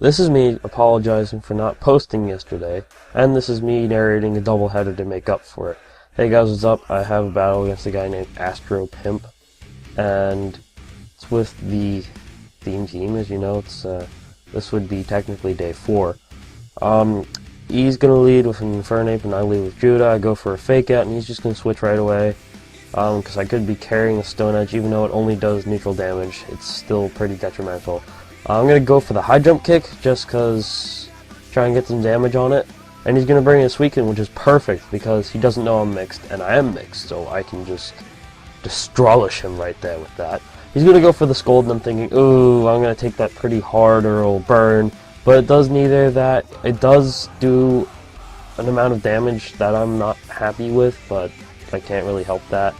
This is me apologizing for not posting yesterday, and this is me narrating a doubleheader to make up for it. Hey guys, what's up? I have a battle against a guy named astropimp, and it's with the theme team. As you know, this would be technically day 4. He's gonna lead with an Infernape, and I lead with Judah. I go for a fake out, and he's just gonna switch right away. Because I could be carrying a Stone Edge, even though it only does neutral damage. It's still pretty detrimental. I'm going to go for the high jump kick, just because try and get some damage on it. And he's going to bring in a Suicune, which is perfect, because he doesn't know I'm mixed, and I am mixed, so I can just destrolish him right there with that. He's going to go for the Scold, and I'm thinking, ooh, I'm going to take that pretty hard, or it'll burn. But it does neither of that. It does do an amount of damage that I'm not happy with, but I can't really help that.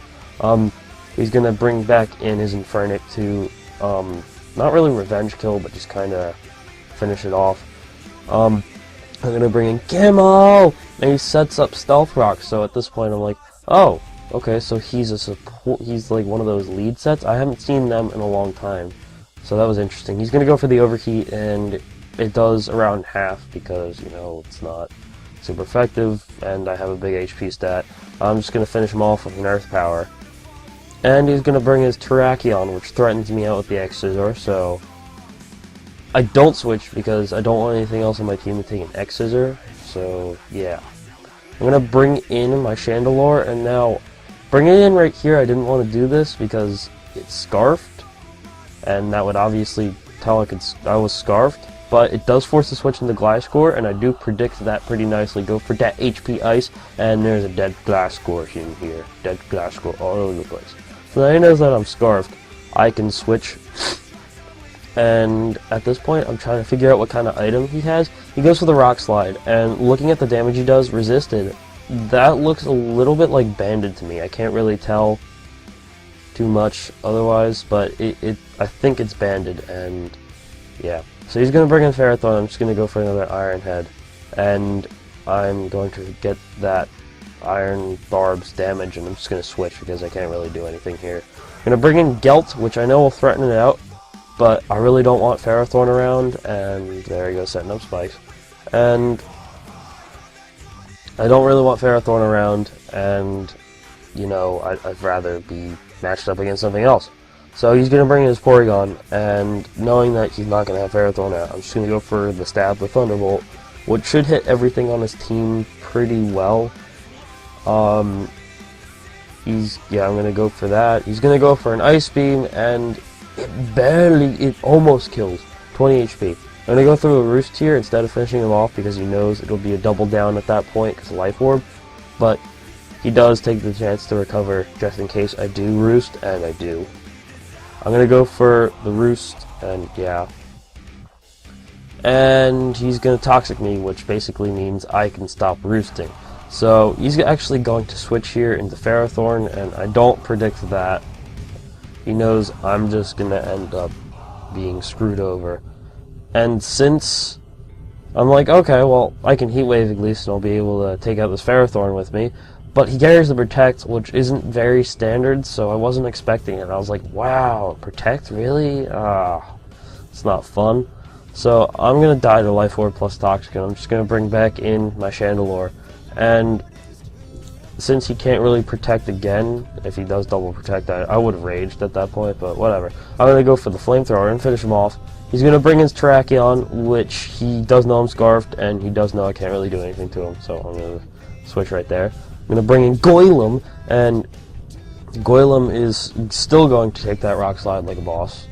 He's going to bring back in his Infernape to, not really revenge kill, but just kind of finish it off. I'm going to bring in Camo! And he sets up Stealth Rock, so at this point I'm like, oh, okay, so he's a support, he's like one of those lead sets. I haven't seen them in a long time, so that was interesting. He's going to go for the Overheat, and it does around half because, you know, it's not super effective, and I have a big HP stat. I'm just going to finish him off with an Earth Power. And he's going to bring his Terrakion, which threatens me out with the X-Scissor, so I don't switch because I don't want anything else on my team to take an X-Scissor, so yeah. I'm going to bring in my Chandelure, and now bringing it in right here, I didn't want to do this because it's Scarfed, and that would obviously tell I was Scarfed. But it does force the switch into Gliscor, and I do predict that pretty nicely. Go for that HP Ice, and there's a dead Gliscor in here. Dead Gliscor all over the place. So now he knows that I'm Scarfed. I can switch, and at this point I'm trying to figure out what kind of item he has. He goes for the Rock Slide, and looking at the damage he does, resisted, that looks a little bit like Banded to me. I can't really tell too much otherwise, but I think it's Banded, and yeah. So he's going to bring in Ferrothorn. I'm just going to go for another Iron Head, and I'm going to get that Iron Barb's damage, and I'm just going to switch because I can't really do anything here. I'm going to bring in Gelt, which I know will threaten it out, but I really don't want Ferrothorn around, and there he goes, setting up spikes. And I don't really want Ferrothorn around, and, you know, I'd rather be matched up against something else. So he's going to bring in his Porygon, and knowing that he's not going to have Ferrothorn out, I'm just going to go for the stab with Thunderbolt, which should hit everything on his team pretty well. I'm going to go for that. He's going to go for an Ice Beam, and it almost kills, 20 HP. I'm going to go through a Roost here instead of finishing him off because he knows it'll be a double down at that point because of Life Orb, but he does take the chance to recover just in case I do Roost, and I do. I'm going to go for the Roost, and yeah. And he's going to Toxic me, which basically means I can stop roosting. So he's actually going to switch here into Ferrothorn, and I don't predict that. He knows I'm just going to end up being screwed over. And since I'm like, okay, well, I can Heat Wave at least, and I'll be able to take out this Ferrothorn with me. But he carries the Protect, which isn't very standard, so I wasn't expecting it. I was like, wow, Protect, really? It's not fun. So I'm going to die to Life Orb plus Toxic, and I'm just going to bring back in my Chandelure. And since he can't really Protect again, if he does double Protect, I would have raged at that point, but whatever. I'm going to go for the Flamethrower and finish him off. He's going to bring his Terrakion, which he does know I'm Scarfed, and he does know I can't really do anything to him, so I'm going to switch right there. I'm going to bring in Goylem, and Goylem is still going to take that Rock Slide like a boss.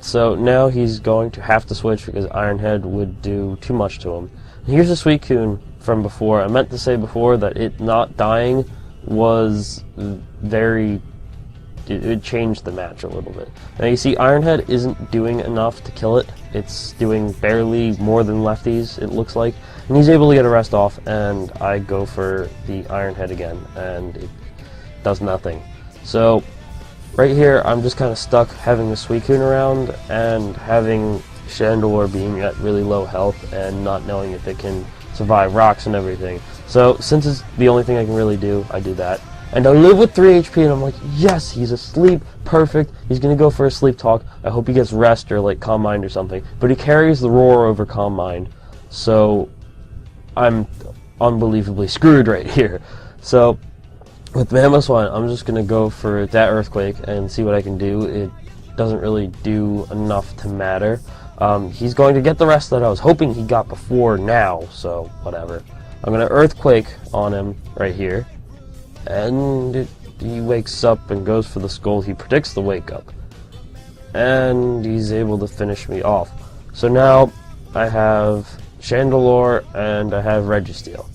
So now he's going to have to switch because Iron Head would do too much to him. And here's a Suicune from before. I meant to say before that it not dying was it changed the match a little bit. Now you see Iron Head isn't doing enough to kill it. It's doing barely more than lefties, it looks like. And he's able to get a rest off, and I go for the Iron Head again, and it does nothing. So right here, I'm just kind of stuck having the Suicune around and having Chandelure being at really low health and not knowing if it can survive rocks and everything. So since it's the only thing I can really do, I do that. and I live with 3 HP, and I'm like, yes, he's asleep, perfect, he's gonna go for a sleep talk, I hope he gets rest or like Calm Mind or something, but he carries the Roar over Calm Mind, so I'm unbelievably screwed right here. So with Mammoth 1, I'm just gonna go for that Earthquake and see what I can do. It doesn't really do enough to matter. He's going to get the rest that I was hoping he got before now, so whatever. I'm gonna Earthquake on him right here, and he wakes up and goes for the Scold. He predicts the wake up, and he's able to finish me off. So now I have Chandelure and I have Registeel.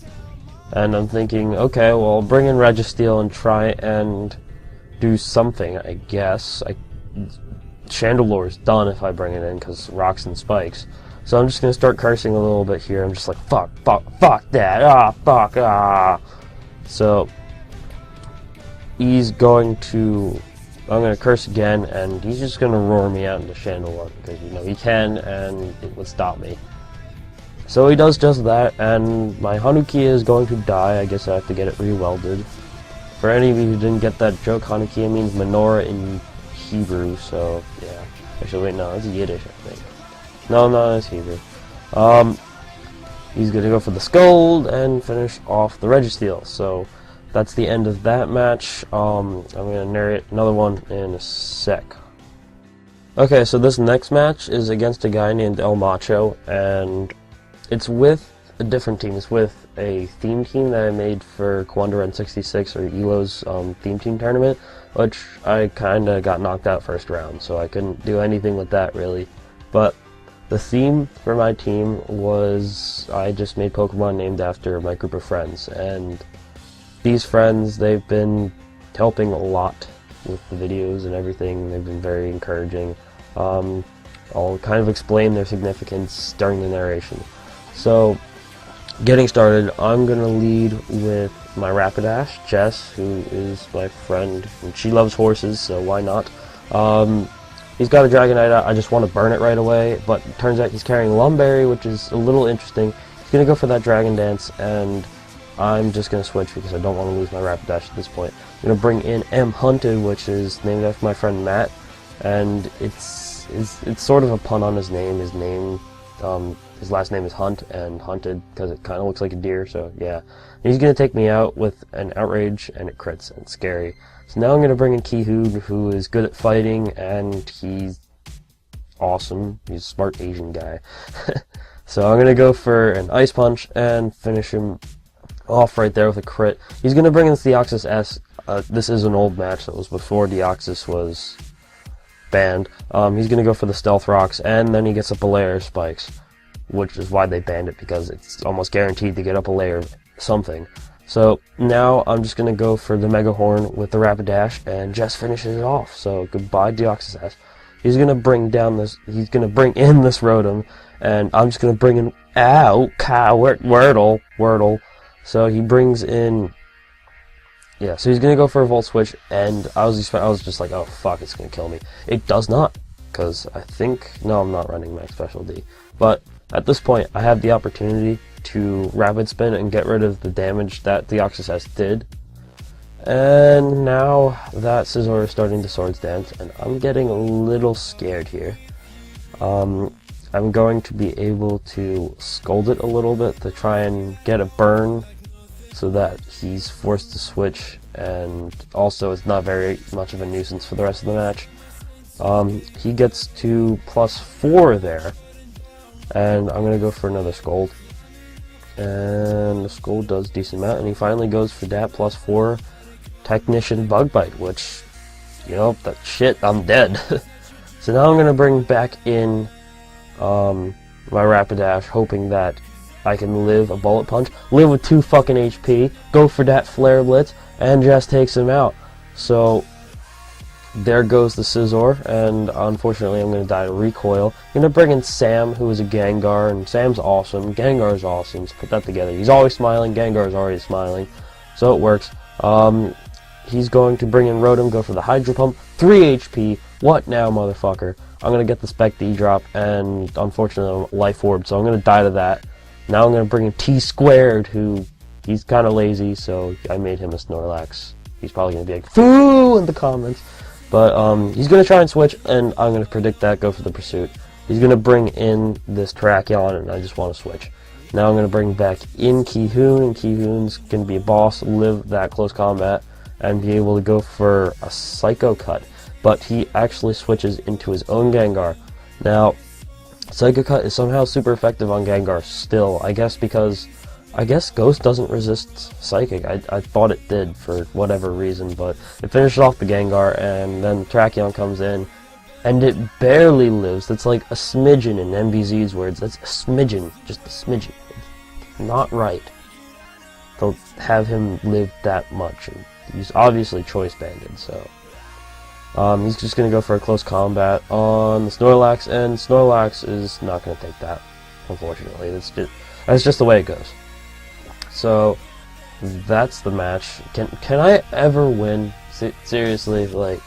And I'm thinking, okay, well, I'll bring in Registeel and try and do something, I guess. Chandelure's done if I bring it in, because Rocks and Spikes. So I'm just going to start cursing a little bit here. I'm just like, fuck that, fuck. So he's going to, I'm going to curse again, and he's just going to roar me out into Chandelure, because, you know, he can, and it would stop me. So he does just that, and my Hanukkah is going to die. I guess I have to get it rewelded. For any of you who didn't get that joke, Hanukkah means menorah in Hebrew, so yeah. Actually, wait, no, it's Yiddish, I think. No, it's Hebrew. He's gonna go for the Scold and finish off the Registeel. So that's the end of that match. I'm gonna narrate another one in a sec. Okay, so this next match is against a guy named ElMacho, and it's with a different team. It's with a theme team that I made for Kwanda N66, or ELO's theme team tournament, which I kinda got knocked out first round, so I couldn't do anything with that really. But the theme for my team was, I just made Pokemon named after my group of friends, and these friends, they've been helping a lot with the videos and everything. They've been very encouraging. I'll kind of explain their significance during the narration. So, getting started, I'm gonna lead with my Rapidash, Jess, who is my friend, and she loves horses, so why not? He's got a Dragonite out. I just want to burn it right away, but it turns out he's carrying Lumberry, which is a little interesting. He's gonna go for that Dragon Dance, and I'm just gonna switch because I don't want to lose my Rapidash at this point. I'm gonna bring in M Hunted, which is named after my friend Matt, and it's sort of a pun on his name. His last name is Hunt, and Hunted because it kind of looks like a deer, so yeah. He's going to take me out with an Outrage, and it crits, and it's scary. So now I'm going to bring in Kihoog, who is good at fighting, and he's awesome. He's a smart Asian guy. So I'm going to go for an Ice Punch, and finish him off right there with a crit. He's going to bring in Deoxys S. This is an old match that was before Deoxys was banned. He's going to go for the Stealth Rocks, and then he gets up a layer of Spikes, which is why they banned it, because it's almost guaranteed to get up a layer of something. So now I'm just going to go for the Mega Horn with the Rapidash, and Jess finishes it off. So goodbye, Deoxys S. He's going to bring in this Rotom, and I'm just going to bring in, Wordle. So he brings in, yeah, so he's going to go for a Volt Switch, and I was just like, oh fuck, it's going to kill me. It does not, because I think, no, I'm not running Max Special D. But at this point, I have the opportunity to Rapid Spin and get rid of the damage that the Deoxys S did. And now that Scizor is starting to Swords Dance, and I'm getting a little scared here. I'm going to be able to Scold it a little bit to try and get a burn so that he's forced to switch, and also it's not very much of a nuisance for the rest of the match. He gets to +4 there, and I'm going to go for another Scold. And the Scold does decent amount, and he finally goes for that +4 Technician Bug Bite, which, you know, that shit, I'm dead. So now I'm going to bring back in my Rapidash, hoping that I can live a Bullet Punch, live with 2 fucking HP, go for that Flare Blitz, and just takes him out. So there goes the Scizor, and unfortunately I'm going to die to Recoil. I'm going to bring in Sam, who is a Gengar, and Sam's awesome, Gengar's awesome. Let's put that together. He's always smiling, Gengar's already smiling, so it works. He's going to bring in Rotom, go for the Hydro Pump, 3 HP, what now, motherfucker? I'm going to get the Spec D drop, and unfortunately I'm Life Orb, so I'm going to die to that. Now I'm going to bring in T-Squared, who, he's kind of lazy, so I made him a Snorlax he's probably going to be like, "Foo!" in the comments. But he's going to try and switch, and I'm going to predict that, go for the pursuit. He's going to bring in this Terrakion, and I just want to switch. Now I'm going to bring back in Kihoon, and Kihoon's going to be a boss, live that close combat, and be able to go for a Psycho Cut. But he actually switches into his own Gengar. Now, Psycho Cut is somehow super effective on Gengar still, I guess because Ghost doesn't resist Psychic. I thought it did for whatever reason, but it finishes off the Gengar, and then Terrakion comes in, and it barely lives. That's like a smidgen in MBZ's words. That's a smidgen, just a smidgen. It's not right to have him live that much. And he's obviously choice banded, so he's just gonna go for a close combat on the Snorlax, and Snorlax is not gonna take that, unfortunately. That's just the way it goes. So that's the match. Can I ever win? Seriously, like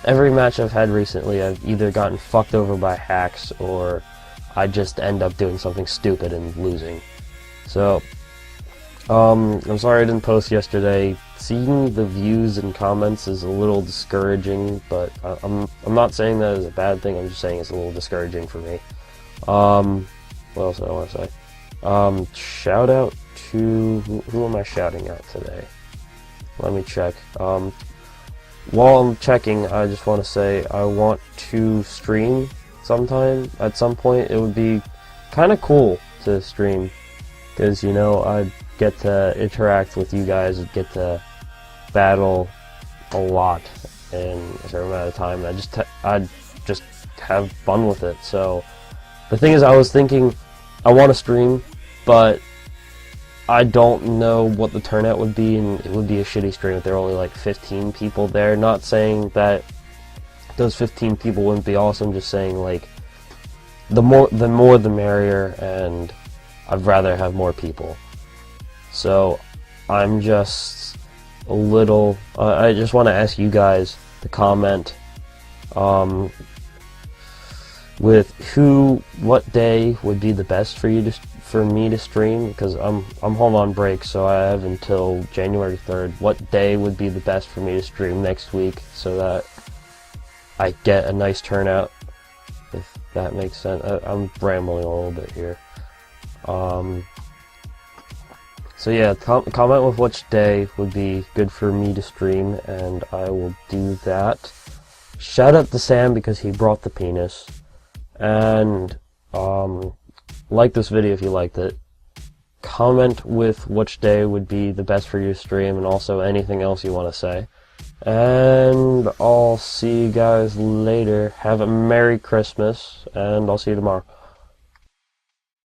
every match I've had recently, I've either gotten fucked over by hacks or I just end up doing something stupid and losing. So I'm sorry I didn't post yesterday. Seeing the views and comments is a little discouraging, but I'm not saying that as a bad thing. I'm just saying it's a little discouraging for me. What else do I want to say? Shout out to who am I shouting out today? Let me check. While I'm checking, I just want to say I want to stream sometime. At some point, it would be kind of cool to stream, because you know I get to interact with you guys, and get to battle a lot in a certain amount of time. And I just have fun with it. So the thing is, I was thinking I want to stream, but I don't know what the turnout would be, and it would be a shitty stream if there were only like 15 people there. Not saying that those 15 people wouldn't be awesome, just saying like the more the merrier, and I'd rather have more people. So I'm just a little I just want to ask you guys to comment with what day would be the best for me to stream, because I'm home on break, so I have until January 3rd. What day would be the best for me to stream next week so that I get a nice turnout, if that makes sense. I'm rambling a little bit here. So yeah, comment with which day would be good for me to stream, and I will do that. Shout out to Sam because he brought the penis, and like this video if you liked it. Comment with which day would be the best for you to stream, and also anything else you want to say. And I'll see you guys later. Have a Merry Christmas, and I'll see you tomorrow.